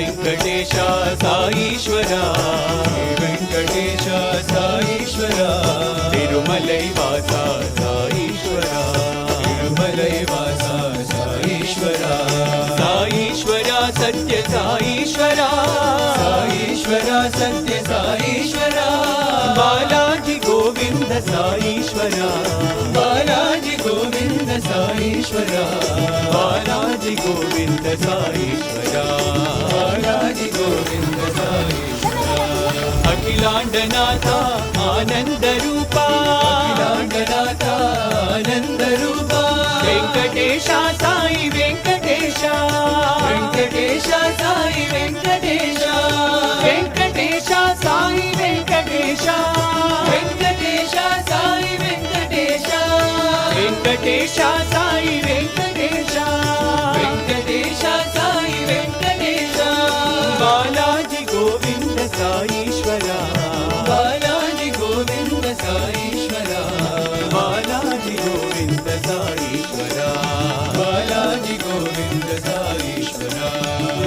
वेंकटेश साईश्वरा वेंकटेश साईश्वरा तिरुमलै वासा साईश्वरा तिरुमलै वासा साईश्वरा साईश्वरा सत्य साईश्वरा साईश्वरा सत्य साईश्वरा बालाजी गोविंद साईश्वरा बालाजी गोविंद साईश्वरा बालाजी गोविंद साईश्वरा बालाजी गोविंद साईश्वरा अखिलांडनाथा आनंद रूपा अखिलांडनाथा आनंद रूपा वेंकटेशा साई वेंकटेशा वेंकटेशा साई वेंकटेशा वेंकटेशा साई वेंकटेशा वेंकटेशा साई वेंकटेशा वेंकटेशा साई वेंकटेशा वेंकटेशा साई वेंकटेशा बालाजी गोविंद साईश्वरा बालाजी गोविंद साईश्वरा बालाजी गोविंद साईश्वरा बालाजी गोविंद साईश्वरा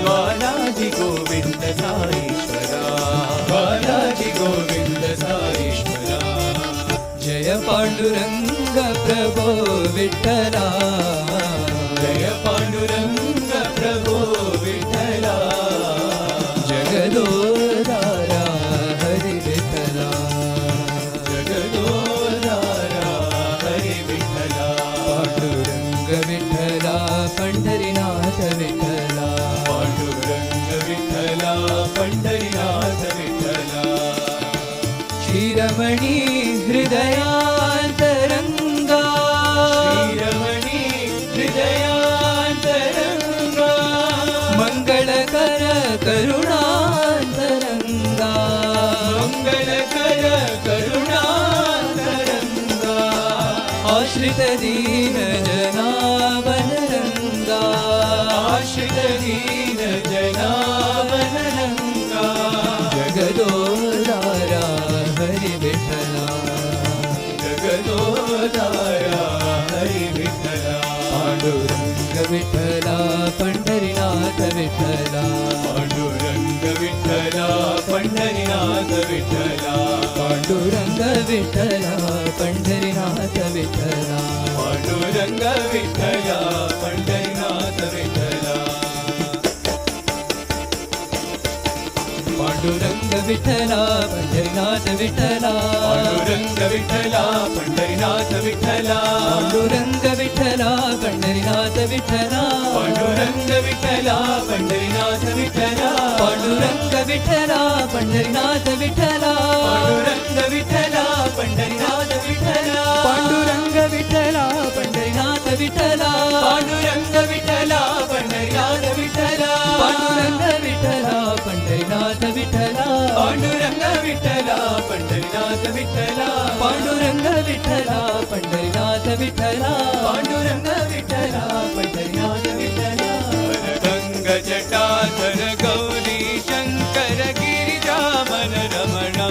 बालाजी गोविंद साईश्वरा बालाजी गोविंद साईश्वरा जय पांडुरंग प्रभो विठ्ठला जय पांडुरंग प्रभो विठ्ठला जगदोधारा हरि विठ्ठला जगदोधारा हरि विठ्ठला पांडुरंग विठ्ठला पंढरीनाथ विठ्ठला पांडुरंग विठ्ठला पंढरीनाथ विठ्ठला श्रीरमणी हृदयांतरंगा श्रीरमणी हृदयांतरंगा मंगलकर करुणांतरंगा मंगलकर करुणांतरंगा आश्रित दीन जनावनरंगा आश्रित दीन जनावनरंगा जगदोधारा हरि विठ्ठला जगदोधारा हरि विठ्ठला पांडुरंग विठ्ठला पंढरीनाथ विठ्ठला पांडुरंग विठ्ठला पंढरीनाथ विठ्ठला पांडुरंग विठ्ठला पंढरीनाथ विठ्ठला पांडुरंग विठ्ठला पंढरीनाथ विठ्ठला पांडुरंग विठ्ठला पंढरीनाथ विठ्ठला पांडुरंग विठ्ठला पंढरीनाथ विठ्ठला पांडुरंग विठ्ठला पंढरीनाथ विठ्ठला पांडुरंग विठ्ठला पंढरीनाथ विठ्ठला पांडुरंग विठ्ठला पंढरीनाथ विठ्ठला पांडुरंग विठ्ठला पंढरीनाथ विठ्ठला पांडुरंग विठ्ठला पंढरीनाथ विठ्ठला पांडुरंग विठ्ठला पंढरीनाथ विठ्ठला पांडुरंग विठ्ठला पंढरीनाथ विठ्ठला पांडुरंग विठ्ठला पंढरीनाथ विठ्ठला पांडुरंग विठ्ठला पंढरीनाथ विठ्ठला पांडुरंग विठ्ठला पंढरीनाथ विठ्ठला गंग जटाधर गौरी शंकर गिरिजामन रमणा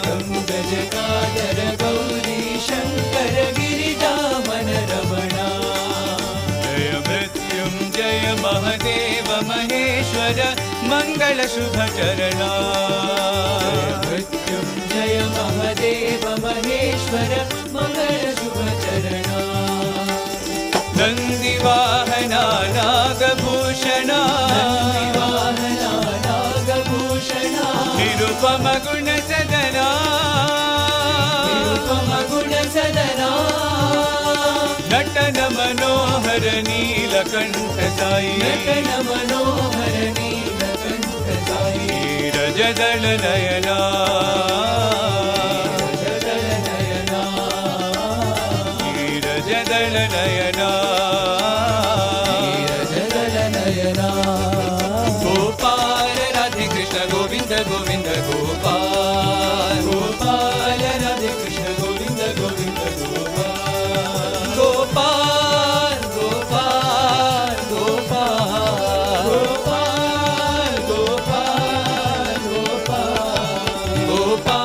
गंग जटाधर गौरी शंकर गिरिजामन रमणा जय मृत्युंजय महदेव महेश्वर मंगल शुभ चरणा मृत्युंजय महदेव महेश्वर मंगल शुभ चरणा नंदिवाहना नागभूषणा नंदिवाहना नागभूषणा निरुपम गुण सदना निरुपम गुण सदना नटन मनोहर नीलकंठ साई नटन मनोहर नीलकंठ साई रजदल नयना रजदल नयना रजदल नयना रजदल नयना गोपाल राधे कृष्ण गोविंद गोविंद गोपाल गोपाल राधे कृष्ण गोविंद गोविंद गोपाल गोपाल गोपाल गोपाल गोपाल गोपाल गोपाल गोपाल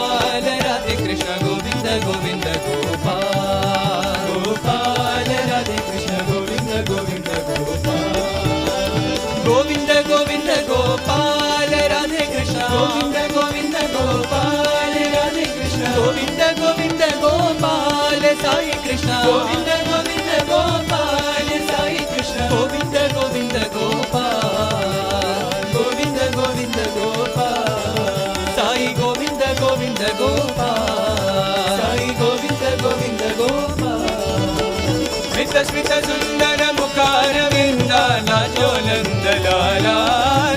स्मित सुंदर मुखारविंद नाचो नंदलाला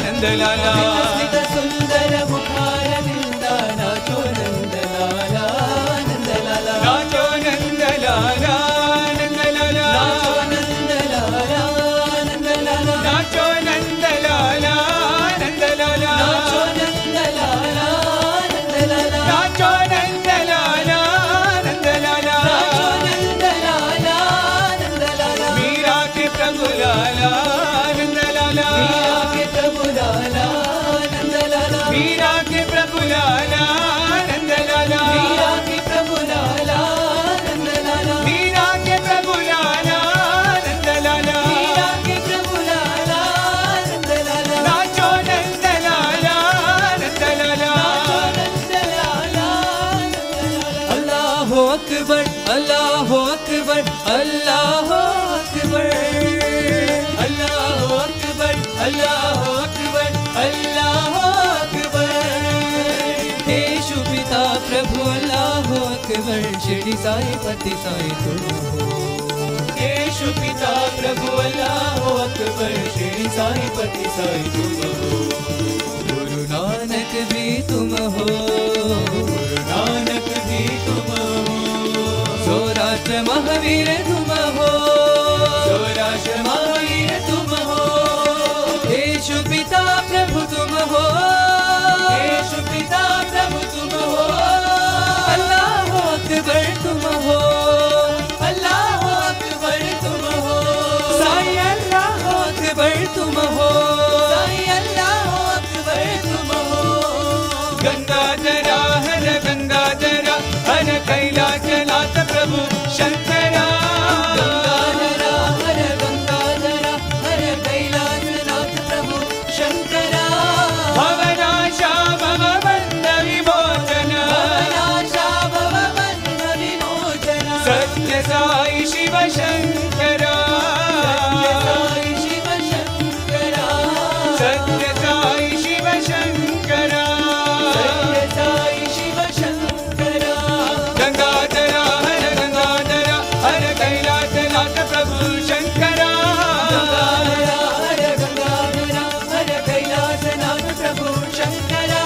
नंदलाला स्मित सुंदर मुखारविंद नाचो नंदलाला नंदलाला नाचो नंदलाला नंदलाला नाचो नंदलाला नंदलाला नाचो नंदलाला नंदलाला नाचो नंदलाला नंदलाला नाचो नंदलाला नंदलाला मीरा के प्रभु लाला नंदलाला मीरा के प्रभु लाला नंदलाला मीरा के प्रभु लाला नंदलाला मीरा के प्रभु लाला नंदलाला मीरा के प्रभु लाला नंदलाला मीरा के प्रभु लाला नंदलाला नाचो नंदलाला नंदलाला नंदलाला अल्लाहु अकबर अल्लाहु अकबर अल्लाहु अकबर अल्लाहु अकबर अल्लाहु अकबर अल्लाहु अकबर येशु पिता प्रभु अल्लाहु अकबर शिरडी साई पति साई तुम हो येशु पिता प्रभु अल्लाहु अकबर शिरडी साई पति साई तुम हो गुरु नानक भी तुम हो गुरु नानक भी तुम हो सौराष्ट्र महावीर तुम हो सौराष्ट्र महावीर तुम हो येशु पिता प्रभु तुम हो येशु पिता प्रभु तुम हो अल्लाह अकबर तुम हो अल्लाह अकबर तुम हो साई अल्लाह अकबर तुम हो साई अल्लाह अकबर तुम हो गंगाधरा हर गंगाधरा हर कैलाशनाथ प्रभु शंकरा गंगाधरा हर गंगाधरा हर कैलाशनाथ प्रभु शंकरा भवनाशा भवबंध विमोचन भवनाशा भवबंध विमोचन सत्य साई शिव शंकरा सत्य साई शिव शंकरा सत्य साई शिव शंकरा सत्य साई शिव शंकरा गंगाधरा हर कैलाशनाथ प्रभु शंकरा गंगाधरा हर कैलाशनाथ प्रभु शंकरा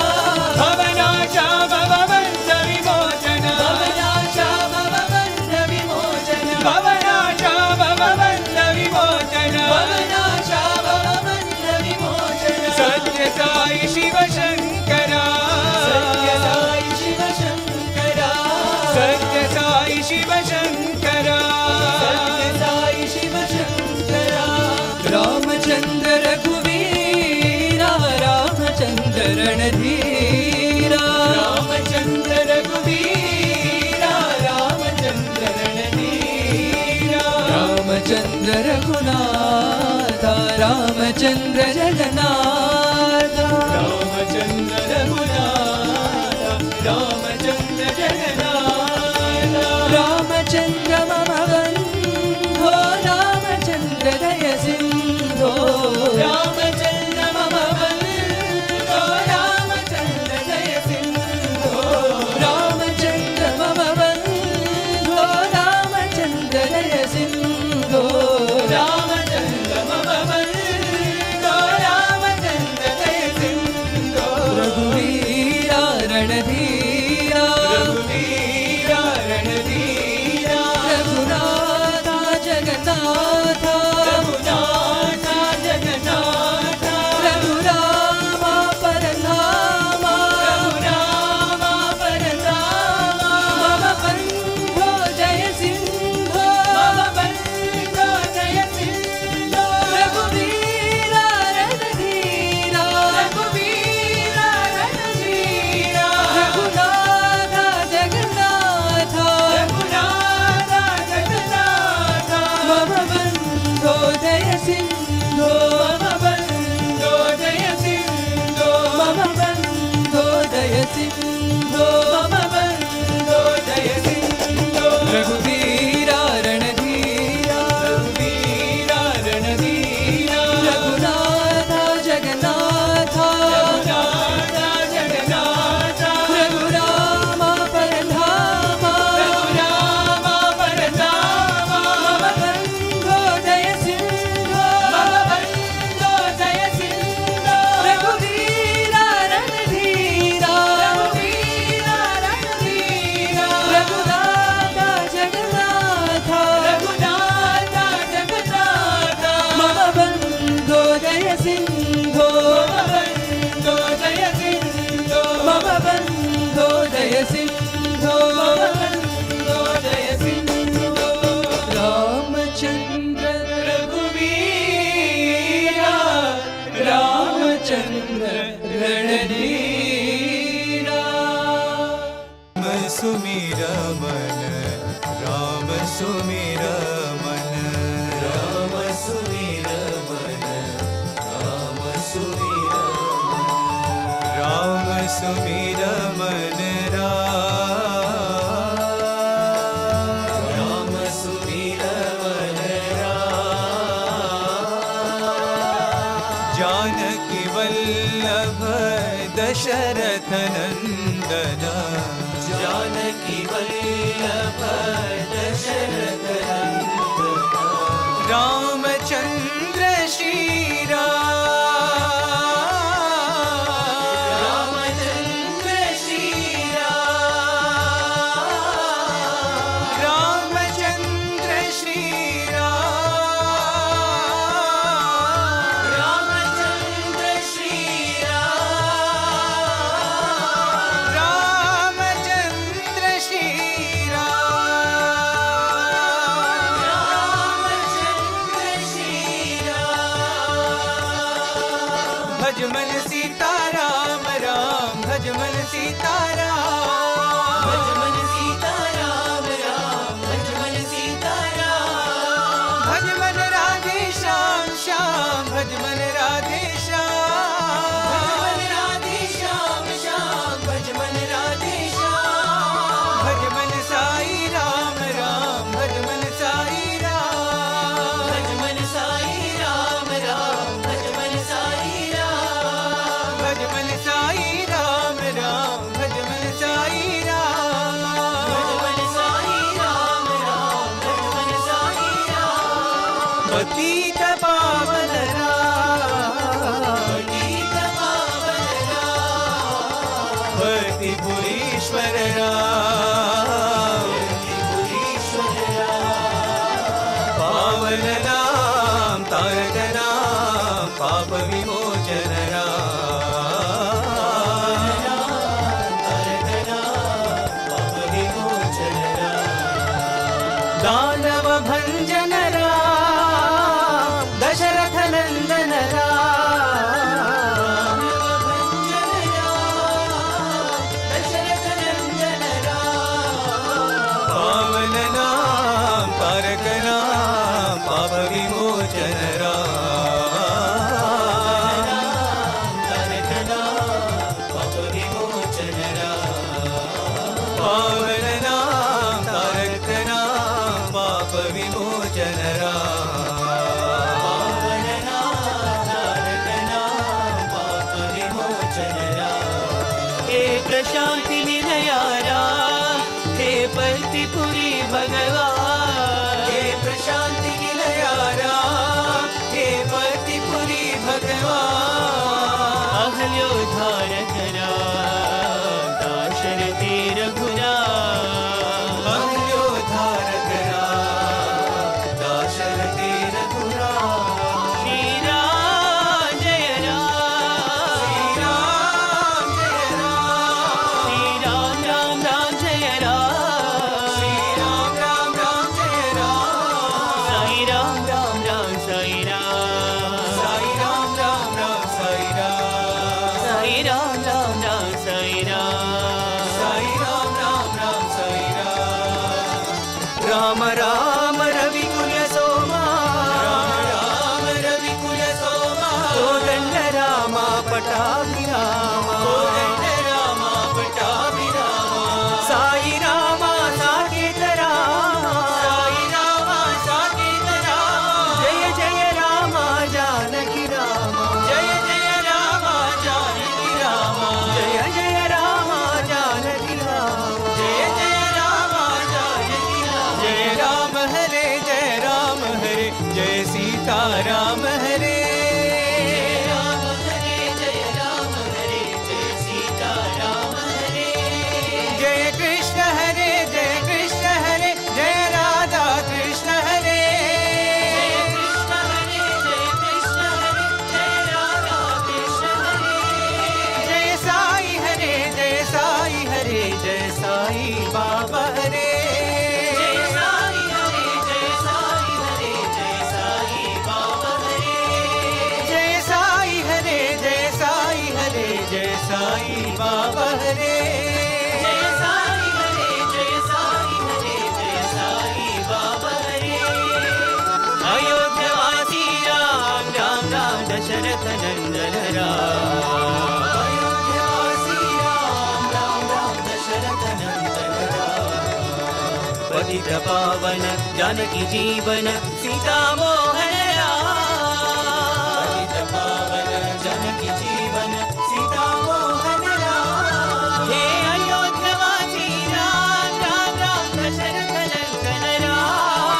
भवनाशा भवबंध विमोचन भवनाशा भवबंध विमोचन भवनाशा भवबंध विमोचन भवनाशा भवबंध विमोचन सत्य साई शिव शंकरा सत्य साई शिव शंकरा सत्य साई शिव शंकरा सत्य साई शिव शंकरा रामचंद्र रघुवीरा रामचंद्र रणधीरा रामचंद्र रघुवीरा रामचंद्र रणधीरा रामचंद्र रघुनाथा रामचंद्र जगन्नाथा रामचंद्र रघुनाथा रामचंद्र जगन्नाथा रामचंद्र मम बन्धो रामचंद्र दय सिंधो रामचंद्र मम बन्धो रामचंद्र दय सिंधो रामचंद्र मम बन्धो रामचंद्र दय सिंधो रामचंद्र मम बन्धो रामचंद्र रामचंद्र रणधीरा। राम सुमिर मन, राम सुमिर मन, राम सुमिर मन, राम सुमिर मन, राम सुमिर मन, राम सुमिर मन, जानकी वल्लभ दशरथ नंदन, जानकी वल्लभ दशरथ नंदन, रामचंद्र श्री रामचंद्र श्री रामचंद्र श्री रामचंद्र श्री रामचंद्र श्री रामचंद्र श्री भजमन सीताराम राम, भजमन सीताराम, भजमन सीताराम राम, भजमन सीताराम, भजमन राधे श्याम श्याम, भजमन राधे श्याम, भजमन राधे श्याम श्याम, भजमन राधे श्याम, भजमन साई राम राम, भजमन साई राम, भजमन साई राम राम, भजमन साई राम, भजमन साई राम राम, भजमन साई राम, भजमन साई राम राम, भजमन साई राम, पतित पावन राम, पतित पावन राम, पति पुरीश्वर राम, पति पुरीश्वर राम, पावन नाम तारक नाम, पाप विमोचन राम, तारक नाम, पाप विमोचन राम, दानव भंजन राम, दशरथ नंदन राम, भंजन राम, दशरथ नंदन राम, पावन नाम तारक नाम, पाप विमोचन राम, तारक नाम, पाप विमोचन राम, पावन नाम तारक नाम, पाप विमोचन राम, पावन नाम तारक नाम, पाप विमोचन राम, हे प्रशांति निलया राम, हे पतिपुरी भगवान, हे प्रशांति निलया राम, हे पतिपुरी भगवान, अहल्योद्धारक राम, दाशरथी रघुराम, अहल्योद्धारक राम, दाशरथी रघुराम, श्री राम जय राम, श्री राम जय राम, श्री राम राम राम जय राम, श्री राम राम राम जय राम, साई राम राम राम साई राम, साई राम राम राम साई राम, साई राम राम राम साई राम, साई राम राम राम साई राम, राम राम रविकुल सोमा, राम राम रविकुल सोमा, कोदंड रामा पटाभिरामा, कोदंड रामा पटाभिरामा, साई रामा साकेत रामा, साई रामा साकेत रामा, जय जय रामा जानकी रामा, जय जय रामा जानकी रामा, जय जय रामा जानकी रामा, जय जय रामा जानकी रामा, जय राम हरे जय राम हरे, जय सीता राम हरे, जय राम हरे जय राम हरे, जय सीता राम हरे, जय कृष्ण हरे जय कृष्ण हरे, जय राधा कृष्ण हरे, जय कृष्ण हरे जय कृष्ण हरे, जय राधा कृष्ण हरे, जय साई हरे जय साई हरे, जय साई बाबा हरे, जय साई हरे जय साई हरे, जय साई बाबा हरे, जय साई हरे जय साई जय साई बाबा हरे जय साई हरे जय साई हरे जय साई बाबा हरे अयोध्यावासी राम राम राम दशरथ नंदन राम अयोध्यावासी राम राम राम दशरथ नंदन राम पतित पावन जानकी जीवन सीता मोहन राम पतित पावन जानकी जीवन सीता मोहन राम हे अयोध्यावासी राम राम राम दशरथ नंदन राम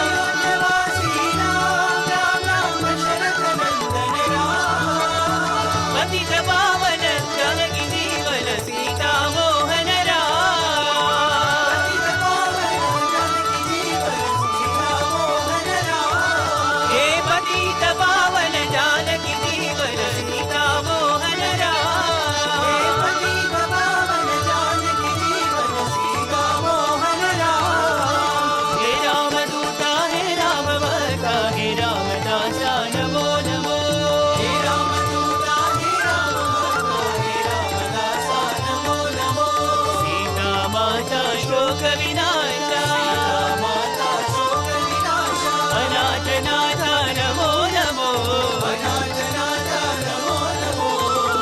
अयोध्यावासी राम राम राम दशरथ नंदन राम पतित पावन जानकी जीवन सीता मोहन राम पतित पावन जानकी जीवन सीता मोहन राम हे पतित पावन जानकी जीवन सीता मोहन राम हे पतित पावन जानकी जीवन सीता मोहन राम हे राम दूता हे राम भक्ता हे राम दासा नमो नमो हे राम दूता हे राम भक्ता हे राम दासा नमो नमो सीता माता शोक विनाशा सीता माता शोक विनाशा अनाथनाथा नमो नमो अनाथनाथा नमो नमो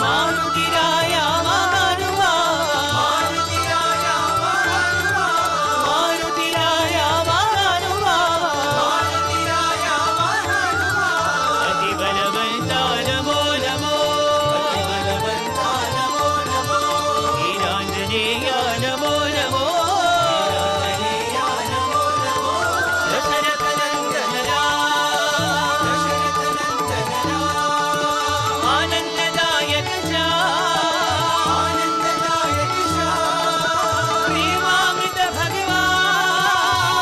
मारुतिराया महानुभा मारुतिराया महानुभा मारुतिराया महानुभा मारुतिराया महानुभा अति बलवंता नमो नमो अति बलवंता नमो नमो वीरांजनेय नमो नमो वीरांजनेय नमो नमो दशरथ नंदन राम दशरथ नंदन राम आनंददायक श्याम आनंददायक श्याम प्रेमामृत भगवान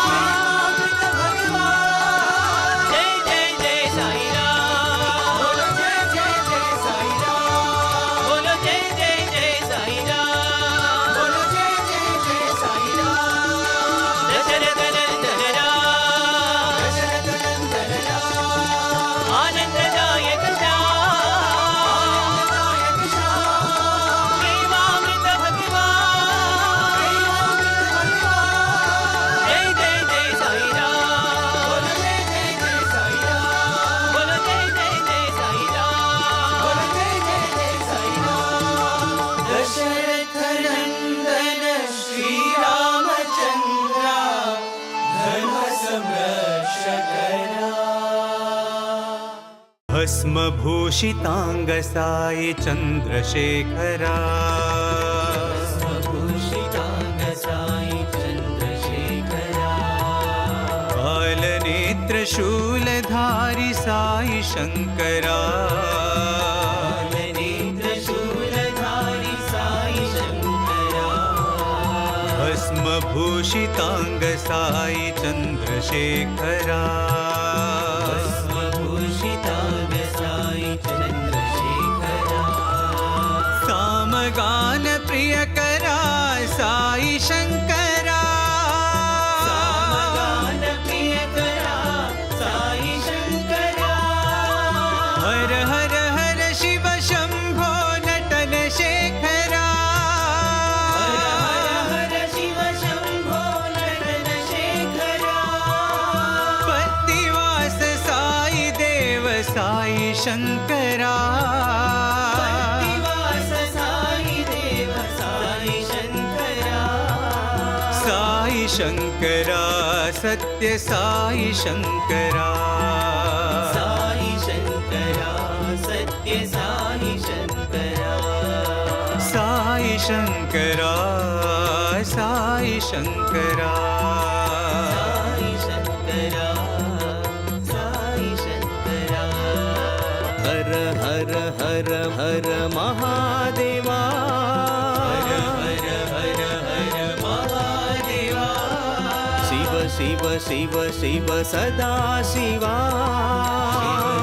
प्रेमामृत भगवान जय जय जय साई राम बोलो जय जय जय साई राम बोलो जय जय जय साई राम बोलो जय जय जय साई राम दशरथ नंदन राम दशरथ नंदन राम आनंददायक श्याम आनंददायक श्याम प्रेमामृत भगवान प्रेमामृत भगवान जय जय जय साई राम बोलो जय जय जय साई राम बोलो जय जय जय साई राम बोलो जय जय जय साई राम दशरथ नंदन श्री रामचंद्र धर्म संरक्षकरा भस्मभूषितांग साई चंद्रशेखरा भस्मभूषितांग साई चंद्रशेखरा कालनेत्र शूलधारी साई शंकरा कालनेत्र शूलधारी साई शंकरा भस्मभूषितांग साई चंद्रशेखरा भस्मभूषितांग साई चंद्रशेखरा सामगान प्रियकरा साई शंकरा सामगान प्रियकरा साई शंकरा हर हर हर शिव शंभो नटन शेखरा हर हर हर शिव शंभो नटन शेखरा पतिवास साई देव साई शंकरा पतिवास साई देव साई शंकरा साई शंकरा सत्य साई शंकरा साई शंकरा सत्य साई शंकरा साई शंकरा साई शंकरा साई शंकरा साई शंकरा हर हर हर हर महादेवा हर हर हर हर महादेवा शिव शिव शिव शिव सदा शिवा शिव